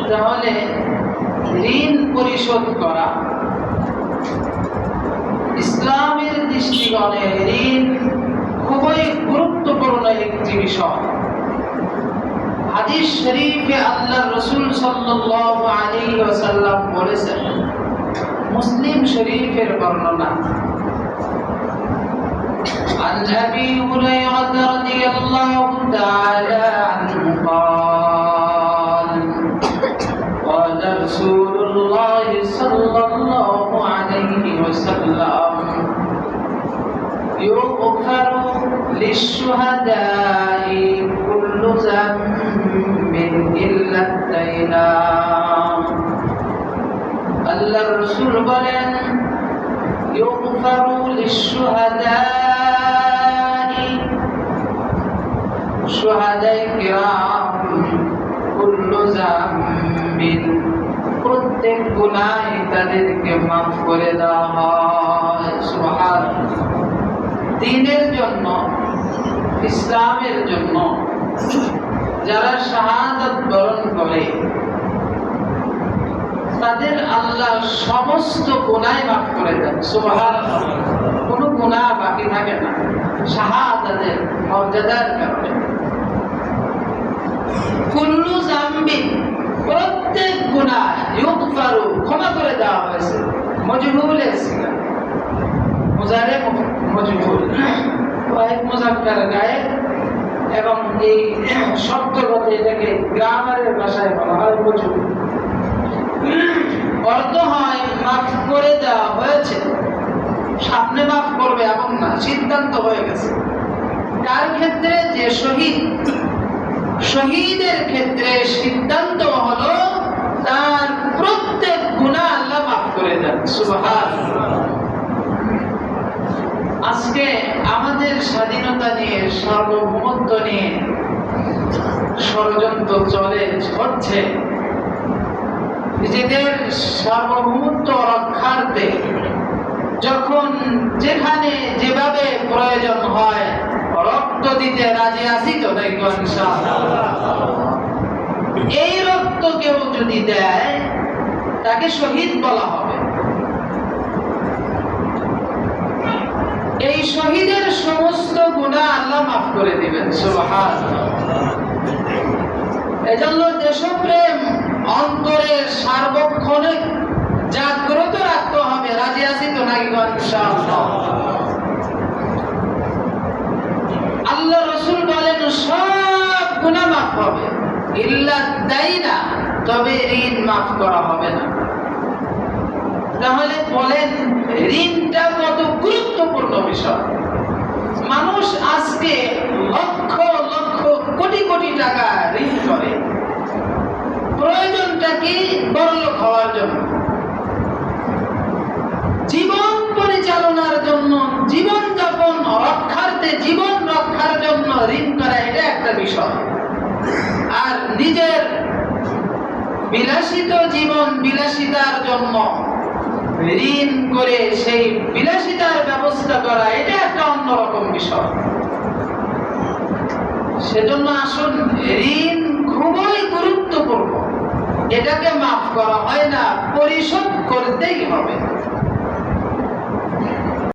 তাহলে ঋণ পরিশোধ করা ইসলামের দৃষ্টিকোণে ঋণ খুবই গুরুত্বপূর্ণ একটি বিষয়। হাদিস শরীফে আল্লাহর রাসূল সাল্লাল্লাহু আলাইহি ওয়াসাল্লাম বলেছেন, মুসলিম শরীফের বর্ণনা, عن أبي هريرة رضي الله تعالى عنه قال قال رسول الله صلى الله عليه وسلم يغفر للشهداء كل ذنب إلا الدين। আল্লাহর রাসূল বলেন, ইউগফারু লিশ-শুহাদাই, শুহাদায়ে কিরাম, কুল্লু যামবিন, প্রত্যেক গুনাহ তাদেরকে মাফ করে দেওয়া হয়। সুবহানাল্লাহ। দ্বীনের জন্য, ইসলামের জন্য যারা শাহাদাত বরণ করে তাদের আল্লাহ সমস্ত গুনাহ মাফ করে দেন। সুবহানাল্লাহ। কোনো গুনাহ বাকি থাকে না শাহাদাতের মর্যাদার কারণে। কুল্লু যামবিন, প্রত্যেক গুনাহ, ইউগফারু, ক্ষমা করে দেওয়া হয়েছে। মজহুলের সিগা, মুজারে মজহুল, ওয়াহিদ মুযাক্কার গায়েব, এবং এই শব্দগত এটাকে গ্রামারের ভাষায় বলা হয় মজহুল। অর্থ হয় মাফ করে দেওয়া হয়েছে, সামনে মাফ করবে এমন না, সিদ্ধান্ত হয়ে গেছে। তার ক্ষেত্রে যে শহীদ, শহীদের ক্ষেত্রে সিদ্ধান্ত হলো তার প্রত্যেক গুনাহ আল্লাহ মাফ করে দেন। সুবহানাল্লাহ। আজকে আমাদের স্বাধীনতা নিয়ে, সার্বভৌমত্ব নিয়ে ষড়যন্ত্র হচ্ছে। নিজেদের সার্বভৌমত্ব রক্ষার্থে যখন যেখানে যেভাবে প্রয়োজন হয় রক্ত দিতে রাজি আছি তো দেখবো ইনশাআল্লাহ। এই রক্ত কেউ যদি দেয় তাকে শহীদ বলা হবে। এই শহীদের সমস্ত গুনাহ আল্লাহ মাফ করে দিবেন। সুবহানাল্লাহ। এজন্য দেশপ্রেম অন্তরের সার্বক্ষণিক জাগ্রত রাখতে হবে। রাজি আছি তো নাকি ইনশাআল্লাহ? আল্লাহ রাসূল বলেন সব গুনাহ মাফ হবে, ইল্লা দাইনা, তবে ঋণ মাফ করা হবে না। তাহলে বলেন ঋণটা কত গুরুত্বপূর্ণ বিষয়। মানুষ আজকে লক্ষ লক্ষ কোটি কোটি টাকা ঋণ করে, প্রয়োজনটা কি? বড়লোক হওয়ার জন্য, জীবন পরিচালনার জন্য, জীবন যাপন রক্ষার্থে, জীবন রক্ষার জন্য ঋণ করা, এটা একটা বিষয়। আর নিজের বিলাসিত জীবন, বিলাসিতার জন্য ঋণ করে সেই বিলাসিতার ব্যবস্থা করা, এটা একটা অন্যরকম বিষয়। সেজন্য আসুন, ঋণ খুবই গুরুত্বপূর্ণ। এটাকে মাফ করা হয় না, পরিশোধ করতেই হবে।